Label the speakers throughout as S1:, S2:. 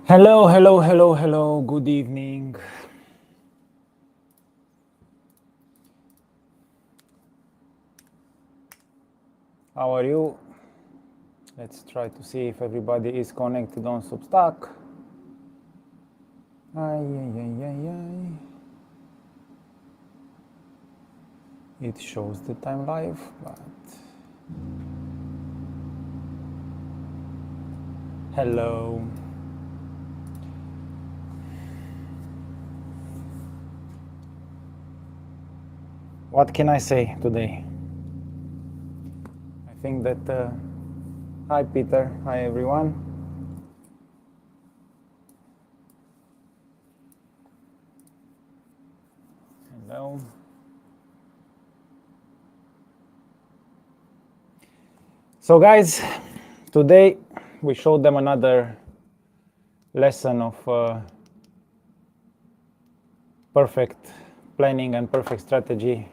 S1: Hello, hello, hello, hello. Good evening. How are you? Let's try to see if everybody is connected on Substack. Ay, ay, ay, ay, ay. It shows the time live, but hello. What can I say today? I think that hi Peter, hi everyone. Hello. So guys, today we showed them another lesson of perfect planning and perfect strategy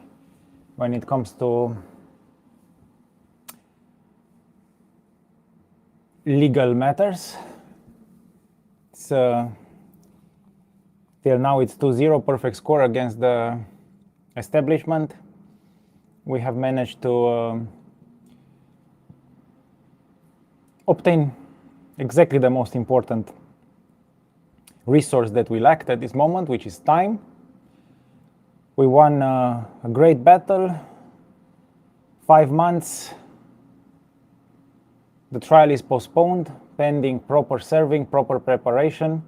S1: when it comes to legal matters. Till now it's 2-0, perfect score against the establishment. We have managed to obtain exactly the most important resource that we lacked at this moment, which is time. We won a great battle, 5 months. The trial is postponed, pending proper serving, proper preparation.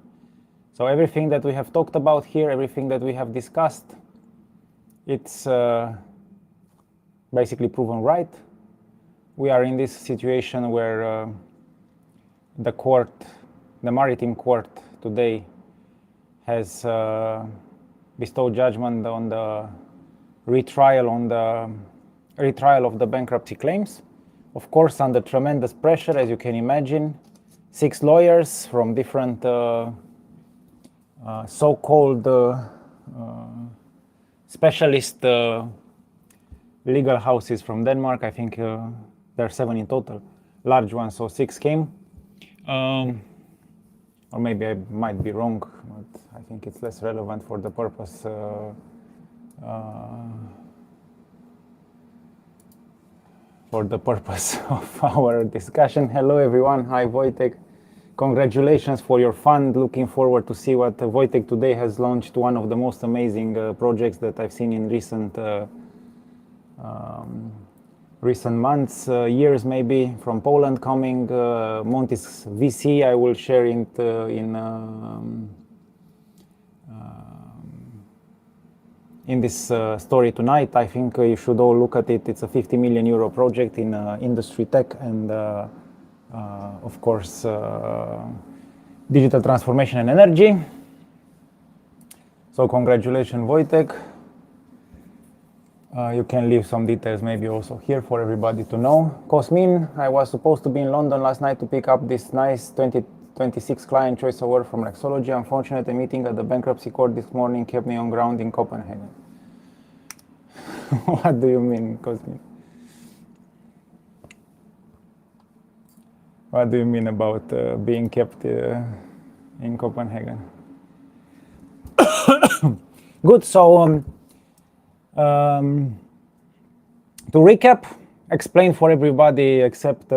S1: So everything that we have talked about here, everything that we have discussed, it's basically proven right. We are in this situation where the court, the maritime court today has bestowed judgment on the retrial of the bankruptcy claims. Of course, under tremendous pressure, as you can imagine, 6 lawyers from different so-called specialist legal houses from Denmark. I think there are 7 in total, large ones, so 6 came. Or maybe I might be wrong, but I think it's less relevant for the purpose of our discussion. Hello everyone, hi Wojtek. Congratulations for your fund. Looking forward to see what Wojtek today has launched, one of the most amazing projects that I've seen in recent months, years maybe, from Poland coming. Monty's VC, I will share it in this story tonight. I think you should all look at it. It's a 50 million euro project in industry tech and of course digital transformation and energy. So congratulations, Wojtek. You can leave some details maybe also here for everybody to know. Cosmin, I was supposed to be in London last night to pick up this nice 2026 Client Choice Award from Rexology. Unfortunately, a meeting at the bankruptcy court this morning kept me on ground in Copenhagen. What do you mean, Cosmin? What do you mean about being kept in Copenhagen? Good, so to recap, explain for everybody except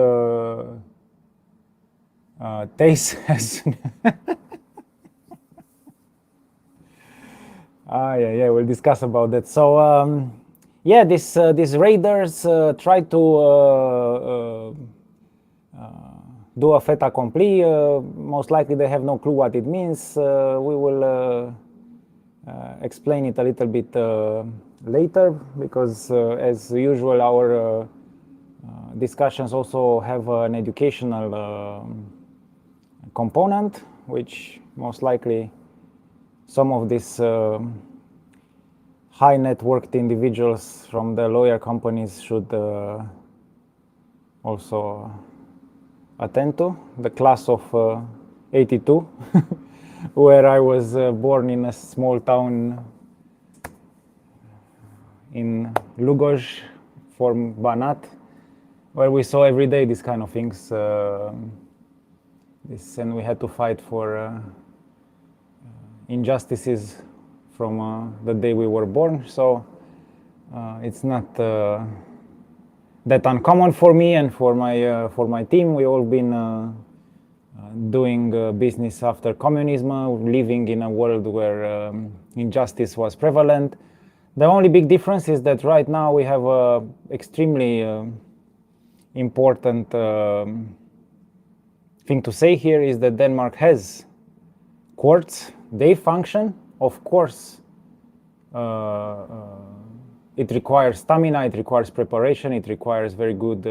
S1: Tace has yeah, we'll discuss about that. So yeah, these raiders try to do a fait accompli. Most likely they have no clue what it means. We will explain it a little bit later, because as usual our discussions also have an educational component, which most likely some of these high net worth individuals from the lawyer companies should also attend to. The class of 82 where I was born in a small town in Lugoj, from Banat, where we saw every day these kind of things, and we had to fight for injustices from the day we were born. So it's not that uncommon for me and for my team. We all been doing business after communism, living in a world where injustice was prevalent. The only big difference is that right now we have a extremely important thing to say here is that Denmark has courts. They function. Of course, it requires stamina, it requires preparation, it requires very good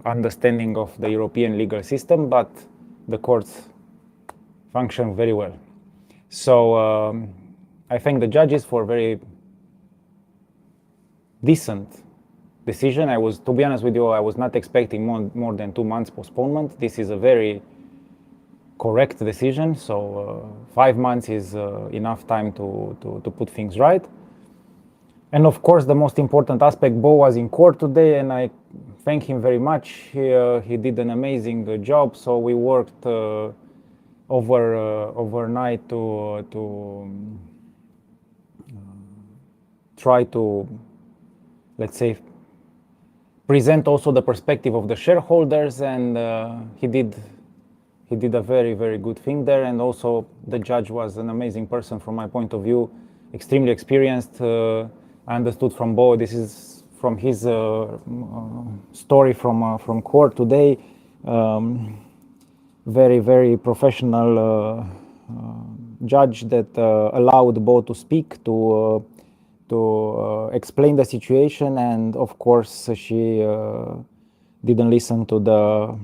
S1: understanding of the European legal system, but the courts function very well. So I thank the judges for very decent decision. To be honest with you, I was not expecting more than 2 months postponement. This is a very correct decision. So 5 months is enough time to put things right. And of course, the most important aspect, Bo was in court today, and I thank him very much. He did an amazing job. So we worked overnight to try to, let's say, present also the perspective of the shareholders, and he did a very, very good thing there. And also the judge was an amazing person from my point of view, extremely experienced. I understood from Bo, this is from his story from court today, very, very professional judge that allowed Bo to speak, to explain the situation, and of course she didn't listen to the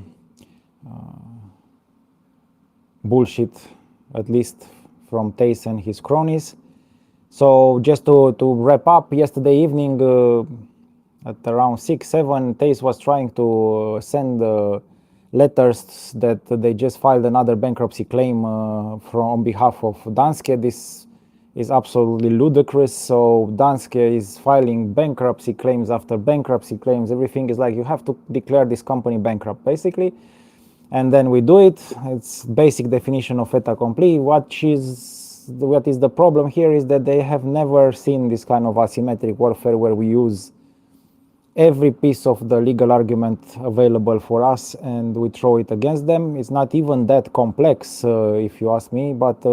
S1: bullshit, at least from Thijs and his cronies. So just to wrap up, yesterday evening at around 6-7, Thijs was trying to send letters that they just filed another bankruptcy claim on behalf of Danske. This is absolutely ludicrous. So Danske is filing bankruptcy claims after bankruptcy claims. Everything is like, you have to declare this company bankrupt, basically. And then we do it. It's basic definition of fait accompli. What is the problem here is that they have never seen this kind of asymmetric warfare where we use every piece of the legal argument available for us and we throw it against them. It's not even that complex, if you ask me, but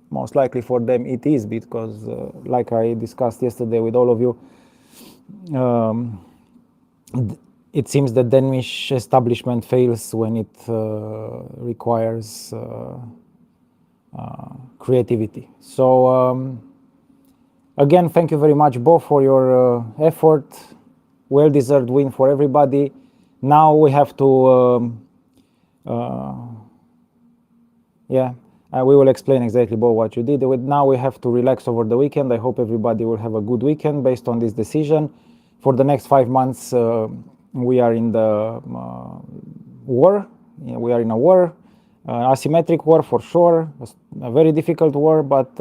S1: most likely for them it is, because like I discussed yesterday with all of you, it seems that Danish establishment fails when it requires creativity. So again, thank you very much, Bo, for your effort. Well-deserved win for everybody. Now we have to we will explain exactly, Bo, what you did. Now we have to relax over the weekend. I hope everybody will have a good weekend based on this decision. For the next 5 months, we are in the war. We are in a war, asymmetric war for sure, a very difficult war, but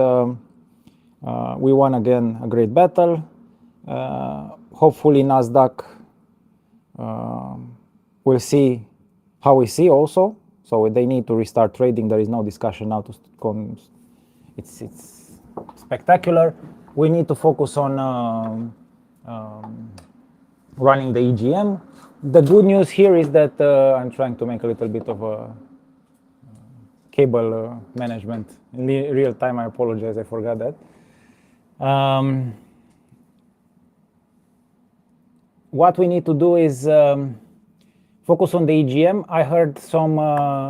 S1: we won again a great battle. Hopefully Nasdaq will see how we see also. So they need to restart trading. There is no discussion now to come. It's spectacular. We need to focus on running the EGM. The good news here is that I'm trying to make a little bit of a cable management in real time. I apologize, I forgot that. What we need to do is focus on the EGM. I heard some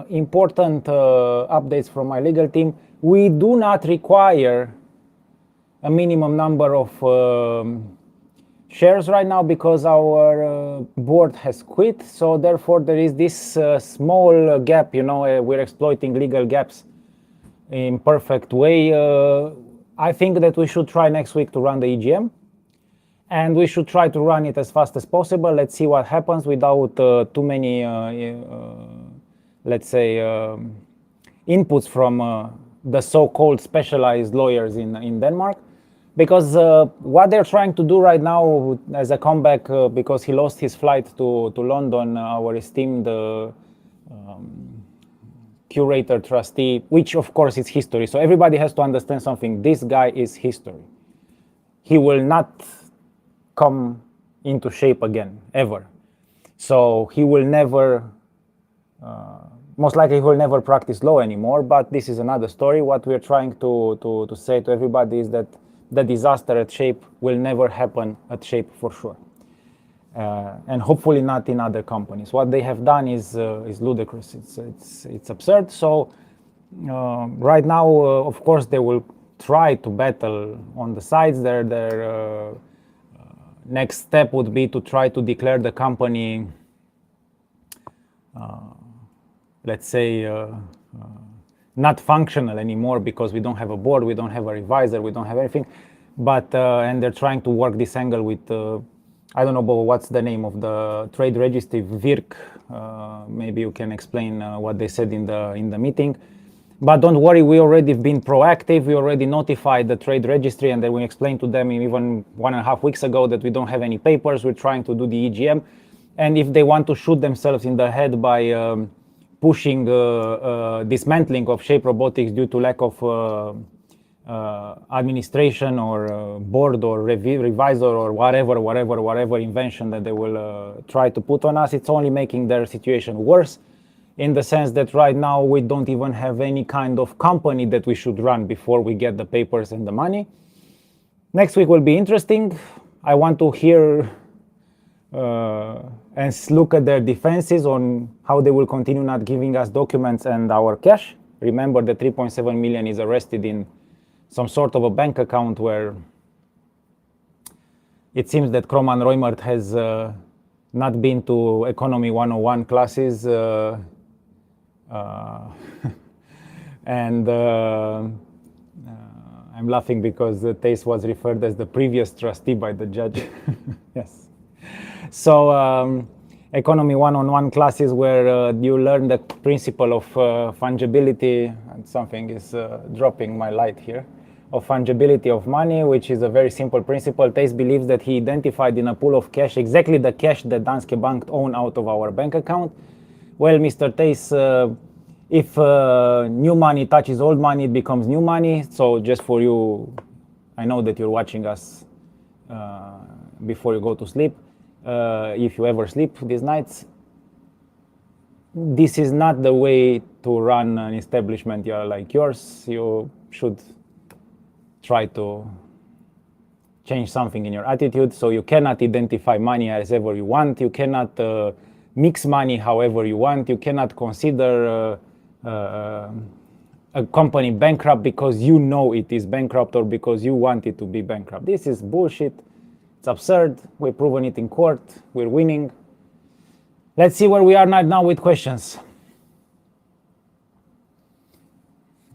S1: important updates from my legal team. We do not require a minimum number of shares right now because our board has quit. So therefore there is this small gap, we're exploiting legal gaps in perfect way. I think that we should try next week to run the EGM. And we should try to run it as fast as possible. Let's see what happens without too many, let's say, inputs from the so-called specialized lawyers in Denmark. Because what they're trying to do right now as a comeback, because he lost his flight to London, our esteemed curator trustee, which of course is history. So everybody has to understand something. This guy is history. He will not come into Shape again, ever. So he will never, most likely he will never practice law anymore, but this is another story. What we're trying to say to everybody is that the disaster at Shape will never happen at Shape for sure. And hopefully not in other companies. What they have done is ludicrous. It's absurd. So right now, of course, they will try to battle on the sides. Their next step would be to try to declare the company, let's say, not functional anymore because we don't have a board, we don't have a revisor, we don't have anything. But and they're trying to work this angle with. I don't know, but what's the name of the trade registry, VIRC? Maybe you can explain what they said in the meeting. But don't worry, we already been proactive. We already notified the trade registry, and then we explained to them even 1.5 weeks ago that we don't have any papers. We're trying to do the EGM, and if they want to shoot themselves in the head by pushing dismantling of Shape Robotics due to lack of administration or board or revisor or whatever invention that they will try to put on us, it's only making their situation worse, in the sense that right now we don't even have any kind of company that we should run before we get the papers and the money. Next week will be interesting. I want to hear and look at their defenses on how they will continue not giving us documents and our cash. Remember that 3.7 million is arrested in some sort of a bank account where it seems that Kroman Reumert has not been to Economy 101 classes and I'm laughing because Thijs was referred as the previous trustee by the judge. Yes. So Economy 101 classes where you learn the principle of fungibility, and something is dropping my light here, of fungibility of money, which is a very simple principle. Thijs believes that he identified in a pool of cash exactly the cash that Danske Bank own out of our bank account. Well, Mr. Thijs, if new money touches old money, it becomes new money. So just for you, I know that you're watching us before you go to sleep. If you ever sleep these nights, this is not the way to run an establishment like yours. You should try to change something in your attitude. So you cannot identify money as ever you want. You cannot mix money however you want. You cannot consider a company bankrupt because you know it is bankrupt or because you want it to be bankrupt. This is bullshit. It's absurd. We've proven it in court. We're winning. Let's see where we are now with questions.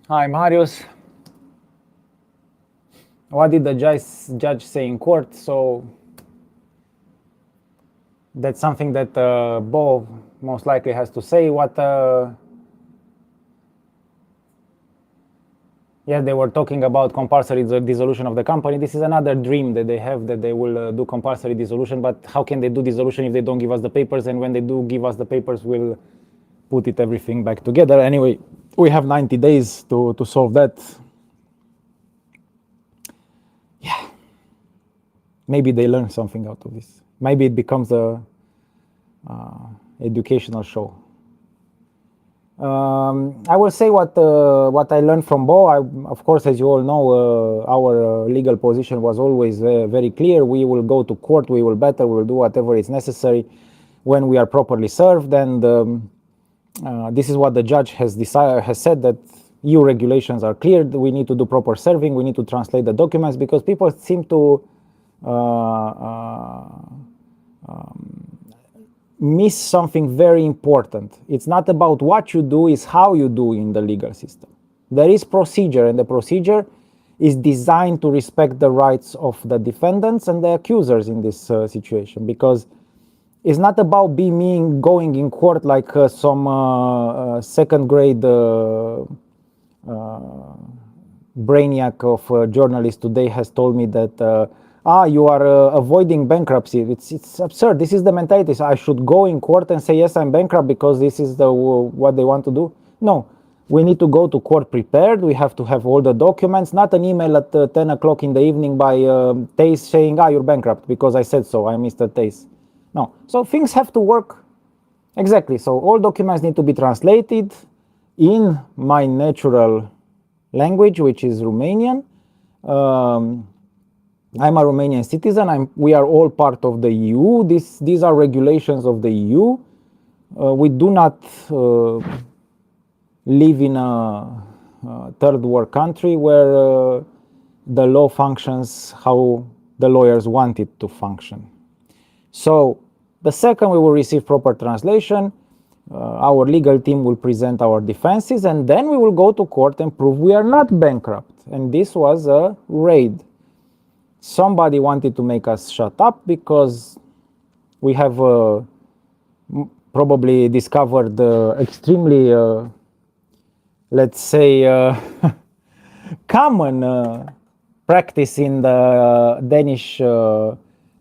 S1: Hi, Marius. What did the judge say in court? So that's something that Bo most likely has to say. Yeah, they were talking about compulsory dissolution of the company. This is another dream that they have, that they will do compulsory dissolution. But how can they do dissolution if they don't give us the papers? And when they do give us the papers, we'll put everything back together. Anyway, we have 90 days to solve that. Yeah, maybe they learn something out of this. Maybe it becomes a educational show. I will say what I learned from Bo. Of course, as you all know, our legal position was always very clear. We will go to court, we will battle, we will do whatever is necessary when we are properly served. And this is what the judge has said, that EU regulations are clear. We need to do proper serving. We need to translate the documents, because people seem to miss something very important. It's not about what you do, it's how you do in the legal system. There is procedure, and the procedure is designed to respect the rights of the defendants and the accusers in this situation, because it's not about going in court like some second grade brainiac of a journalist today has told me that you are avoiding bankruptcy. It's absurd. This is the mentality. So I should go in court and say, yes, I'm bankrupt because this is what they want to do. No, We need to go to court prepared. We have to have all the documents, not an email at 10 o'clock in the evening by Tace saying, you're bankrupt because I said so, I'm Mr. Tace. No. So things have to work exactly. So all documents need to be translated in my natural language, which is Romanian. I'm a Romanian citizen. We are all part of the EU. These are regulations of the EU. We do not live in a third world country where the law functions how the lawyers want it to function. So the second we will receive proper translation, our legal team will present our defenses, and then we will go to court and prove we are not bankrupt. And this was a raid. Somebody wanted to make us shut up because we have probably discovered extremely, let's say, common practice in the Danish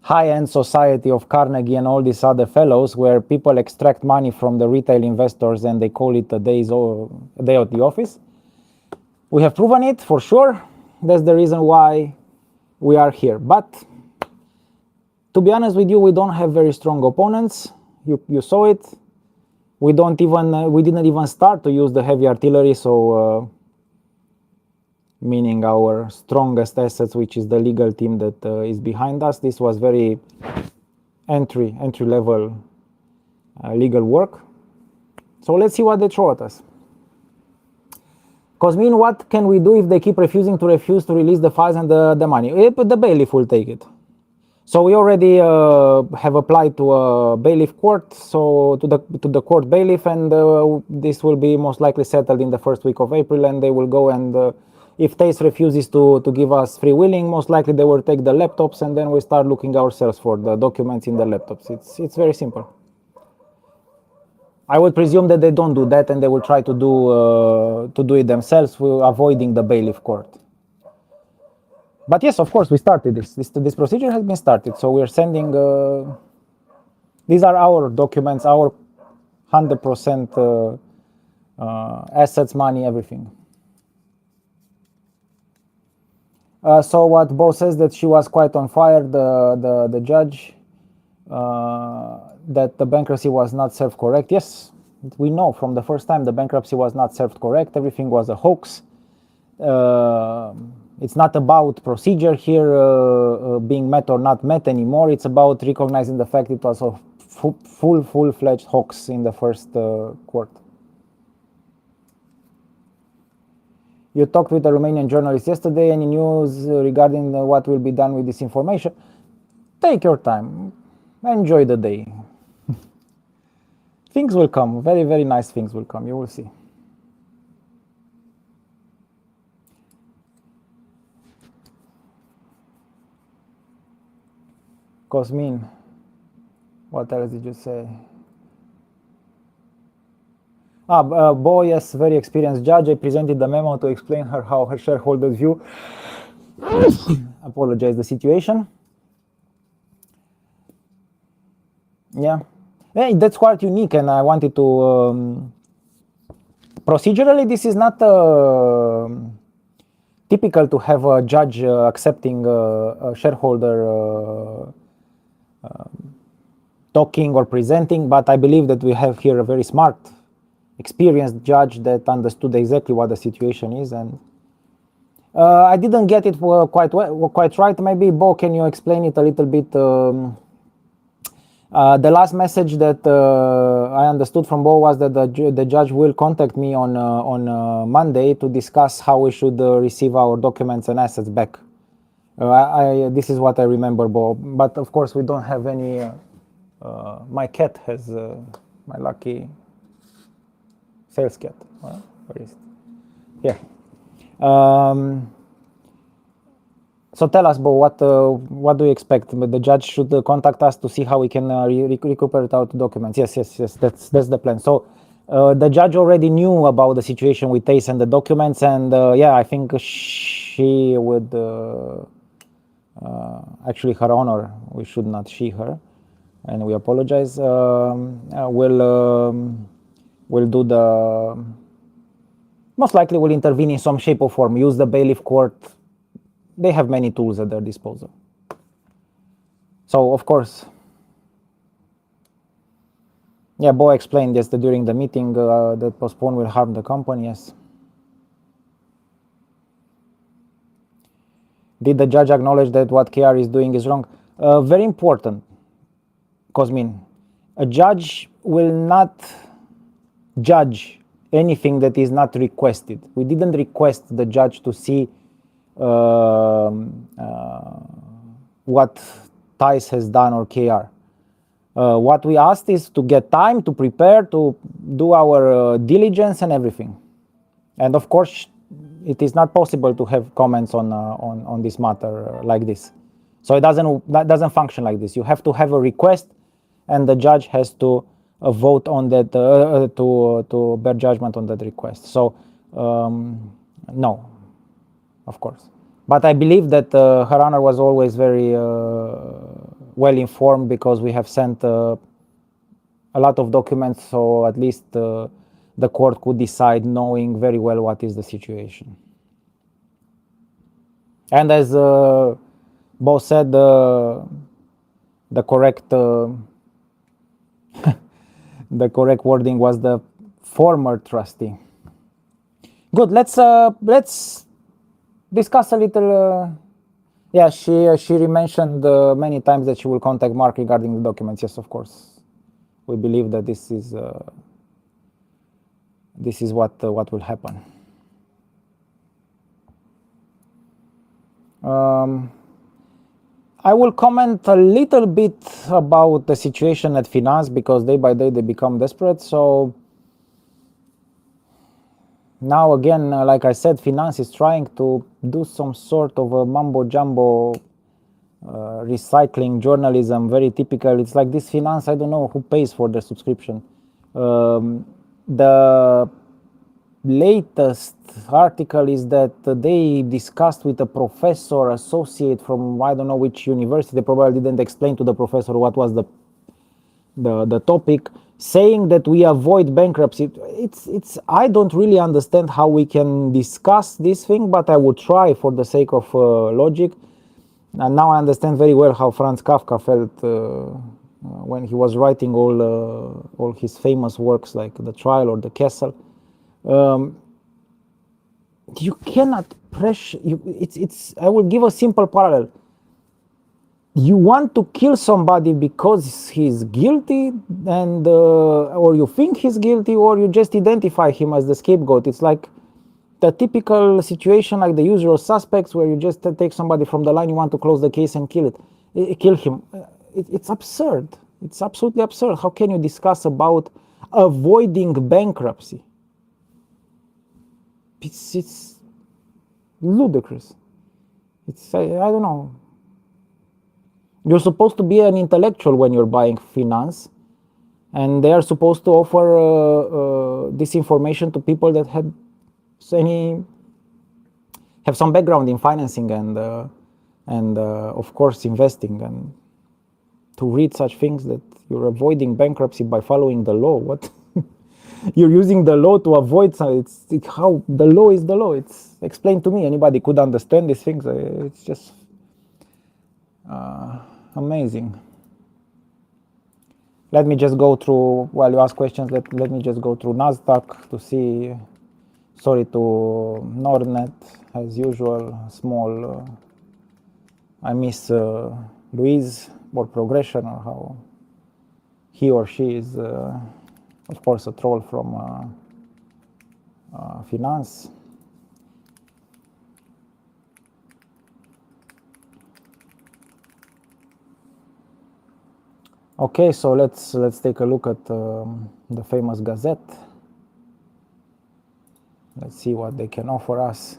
S1: high-end society of Carnegie and all these other fellows, where people extract money from the retail investors and they call it a day at the office. We have proven it for sure. That's the reason why we are here. But to be honest with you, we don't have very strong opponents. You saw it. We didn't even start to use the heavy artillery. So meaning our strongest assets, which is the legal team that is behind us. This was very entry level legal work. So let's see what they throw at us. Cosmin, what can we do if they keep refusing to release the files and the money? The bailiff will take it. So we already have applied to a bailiff court, so to the court bailiff, and this will be most likely settled in the first week of April, and they will go and if Tace refuses to give us free willing, most likely they will take the laptops, and then we start looking ourselves for the documents in the laptops. It's very simple. I would presume that they don't do that, and they will try to do it themselves, avoiding the bailiff court. But yes, of course, we started this procedure has been started. So we are sending. These are our documents, our 100% assets, money, everything. So what Bo says, that she was quite on fire, the judge, that the bankruptcy was not served correct. Yes, we know from the first time the bankruptcy was not served correct. Everything was a hoax. It's not about procedure here being met or not met anymore. It's about recognizing the fact it was a full-fledged hoax in the first court. You talked with a Romanian journalist yesterday. Any news regarding what will be done with this information? Take your time. Enjoy the day. Things will come. Very, very nice things will come. You will see. Cosmin, what else did you say? Bo, yes, very experienced judge. I presented the memo to explain her how her shareholders view apologize the situation. Yeah, that's quite unique, and I wanted to procedurally this is not typical to have a judge accepting a shareholder talking or presenting, but I believe that we have here a very smart, experienced judge that understood exactly what the situation is, and I didn't get it quite right. Maybe Bo, can you explain it a little bit? The last message that I understood from Bo was that the judge will contact me on Monday to discuss how we should receive our documents and assets back. This is what I remember, Bo. But of course, we don't have any. My cat has my lucky sales cat. Where is it? Here. So tell us, Bo, what do you expect? The judge should contact us to see how we can recuperate our documents. Yes. That's the plan. So the judge already knew about the situation with Tace and the documents, and yeah, I think she would actually, her honor, we should not she her, and we apologize. We'll do most likely will intervene in some shape or form, use the bailiff court. They have many tools at their disposal. So, of course, yeah, Bo explained this during the meeting that postpone will harm the company, yes. Did the judge acknowledge that what KR is doing is wrong? Very important, Cosmin. A judge will not judge anything that is not requested. We didn't request the judge to see what Thais has done or KR. What we asked is to get time to prepare, to do our diligence and everything. And of course, it is not possible to have comments on this matter like this. So that doesn't function like this. You have to have a request, and the judge has to vote on that, to bear judgment on that request. So no, of course. But I believe that Her Honor was always very well informed, because we have sent a lot of documents, so at least the court could decide knowing very well what is the situation. And as Bo said, the correct the correct wording was the former trustee. Good. Let's discuss a little. Yeah, she mentioned many times that she will contact Mark regarding the documents. Yes, of course. We believe that this is what will happen. I will comment a little bit about the situation at Finance, because day by day they become desperate. So now again, like I said, Finance is trying to do some sort of a mumbo jumbo recycling journalism, very typical. It's like this Finance, I don't know who pays for the subscription. The latest article is that they discussed with a professor associate from I don't know which university. They probably didn't explain to the professor what was the topic, saying that we avoid bankruptcy. It's I don't really understand how we can discuss this thing, but I would try for the sake of logic. And now I understand very well how Franz Kafka felt when he was writing all his famous works like The Trial or The Castle. You cannot pressure. I will give a simple parallel. You want to kill somebody because he's guilty, and or you think he's guilty, or you just identify him as the scapegoat. It's like the typical situation, like The Usual Suspects, where you just take somebody from the line, you want to close the case and kill him. It's absurd. It's absolutely absurd. How can you discuss about avoiding bankruptcy? It's ludicrous. I don't know. You're supposed to be an intellectual when you're buying Finance, and they are supposed to offer this information to people that have some background in financing and of course investing, and to read such things that you're avoiding bankruptcy by following the law. What? You're using the law to avoid. How the law is the law. It's explained to me. Anybody could understand these things. It's just amazing. Let me just go through, while you ask questions, let me just go through Nasdaq to see. Sorry to Nordnet, as usual, small. I miss Luis or Progression, or how he or she is, of course, a troll from Finance. Okay, so let's take a look at the famous Gazette. Let's see what they can offer us.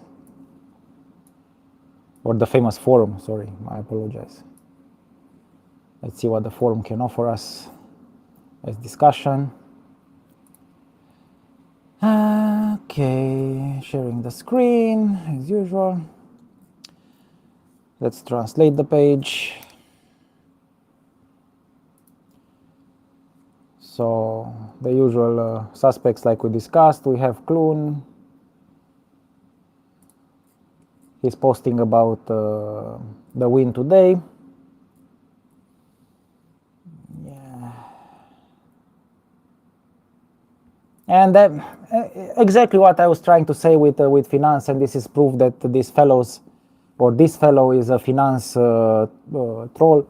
S1: Or the famous Forum, sorry, I apologize. Let's see what the Forum can offer us as discussion. Okay, sharing the screen as usual. Let's translate the page. So the usual suspects like we discussed. We have Clun, he's posting about the win today. Yeah. And exactly what I was trying to say with finance, and this is proof that this fellow is a finance troll.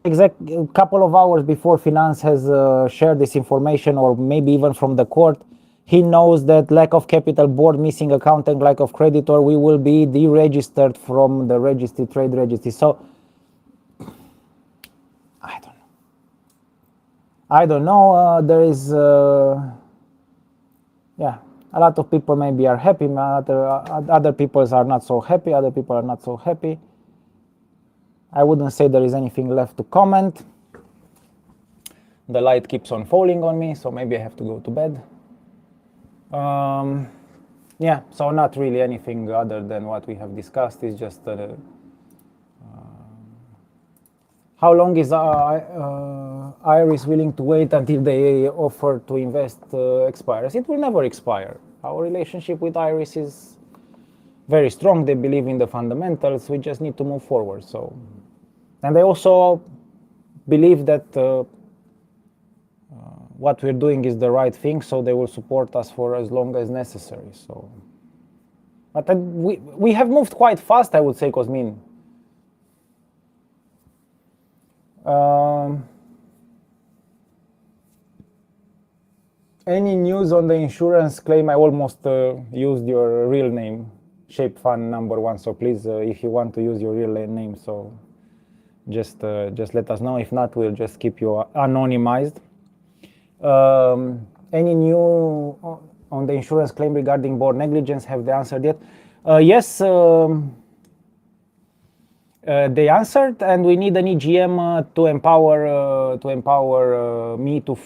S1: Exactly a couple of hours before finance has shared this information, or maybe even from the court, he knows that lack of capital, board, missing account, and lack of creditor, we will be deregistered from the registry, trade registry. So I don't know. There is yeah, a lot of people maybe are happy, other people are not so happy, other people are not so happy. I wouldn't say there is anything left to comment. The light keeps on falling on me, so maybe I have to go to bed. Yeah, so not really anything other than what we have discussed. It's just how long is Iris willing to wait until they offer to invest expires? It will never expire. Our relationship with Iris is very strong. They believe in the fundamentals. We just need to move forward. So, and they also believe that what we're doing is the right thing, so they will support us for as long as necessary. So, but we have moved quite fast, I would say, Cosmin. Any news on the insurance claim? I almost used your real name, Shape Fund #1. So please, if you want to use your real name, so just let us know. If not, we'll just keep you anonymized. Any new on the insurance claim regarding board negligence? Have they answered yet? Yes, they answered, and we need an EGM to empower me to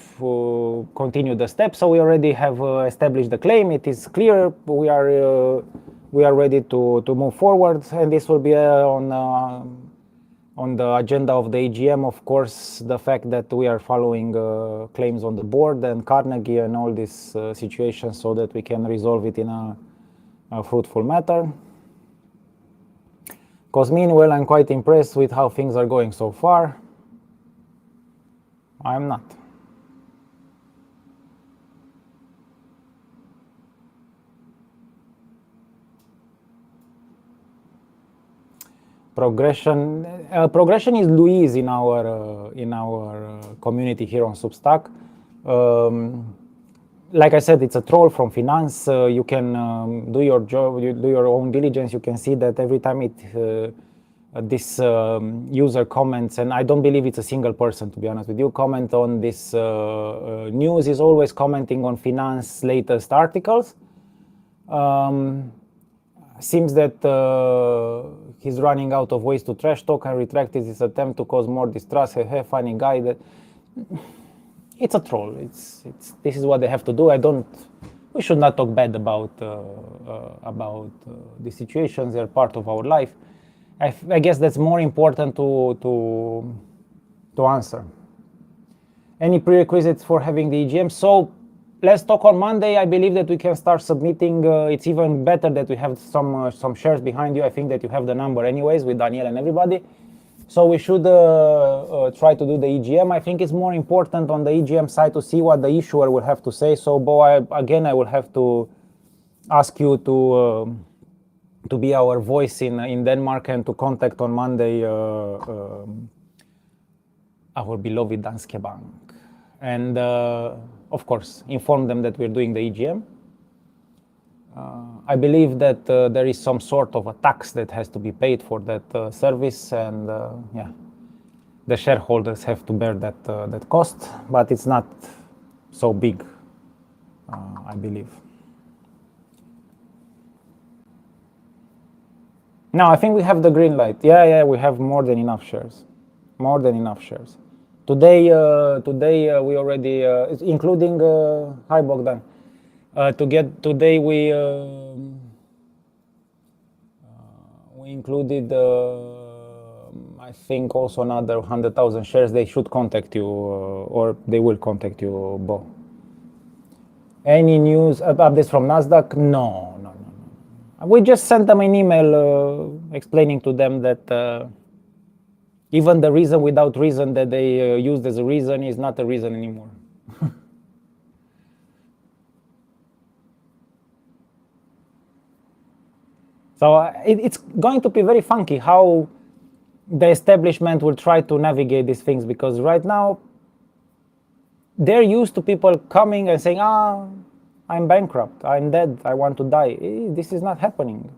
S1: continue the steps. So we already have established the claim. It is clear. We are ready to move forward, and this will be on the agenda of the EGM, of course, the fact that we are following claims on the board and Carnegie and all these situations, so that we can resolve it in a fruitful matter. Cosmin, well, I'm quite impressed with how things are going so far. I'm not. Progression is Louise in our community here on Substack. Like I said, it's a troll from finance. You can do your job, you do your own diligence. You can see that every time this user comments, and I don't believe it's a single person, to be honest with you, comment on this news, is always commenting on finance latest articles. Seems that he's running out of ways to trash talk and retracted his attempt to cause more distrust. Funny guy. That it's a troll. This is what they have to do. We should not talk bad about the situations. They're part of our life. I guess that's more important to answer. Any prerequisites for having the EGM? So let's talk on Monday. I believe that we can start submitting. It's even better that we have some shares behind you. I think that you have the number anyways with Daniel and everybody. So we should try to do the EGM. I think it's more important on the EGM side to see what the issuer will have to say. So, Bo, I will have to ask you to be our voice in Denmark and to contact on Monday our beloved Danske Bank. And of course, inform them that we're doing the EGM. I believe that there is some sort of a tax that has to be paid for that service, and yeah, the shareholders have to bear that cost, but it's not so big, I believe. No, I think we have the green light. Yeah, we have more than enough shares. More than enough shares. Today we already, including hi Bogdan. Today we included I think also another 100,000 shares. They should contact you or they will contact you, Bo. Any news updates from Nasdaq? No. We just sent them an email explaining to them that even the reason without reason that they used as a reason is not a reason anymore. So it's going to be very funky how the establishment will try to navigate these things, because right now they're used to people coming and saying, I'm bankrupt, I'm dead, I want to die. This is not happening.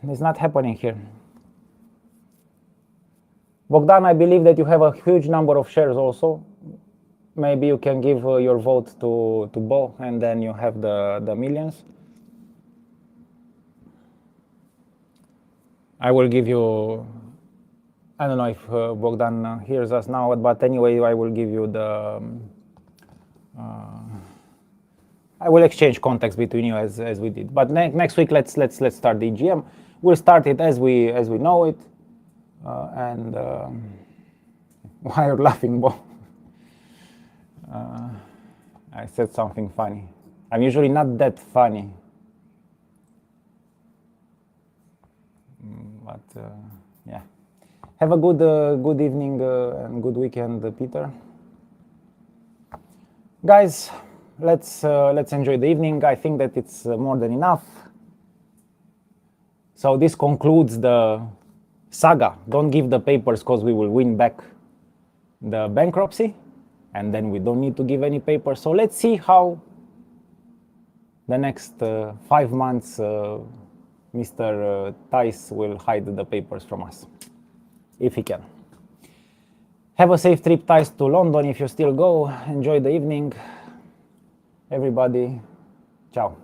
S1: It's not happening here. Bogdan, I believe that you have a huge number of shares also. Maybe you can give your vote to Bo, and then you have the millions. I will give you, I don't know if Bogdan hears us now, but anyway, I will give you the, I will exchange contacts between you as we did. But next week, let's start the EGM. We'll start it as we know it. And why are you laughing, Bo? I said something funny. I'm usually not that funny. But yeah, have a good evening and good weekend, Peter. Guys, let's enjoy the evening. I think that it's more than enough. So this concludes the saga. Don't give the papers, because we will win back the bankruptcy, and then we don't need to give any papers. So let's see how the next 5 months Mr. Tice will hide the papers from us, if he can. Have a safe trip, Tice, to London if you still go. Enjoy the evening. Everybody, ciao.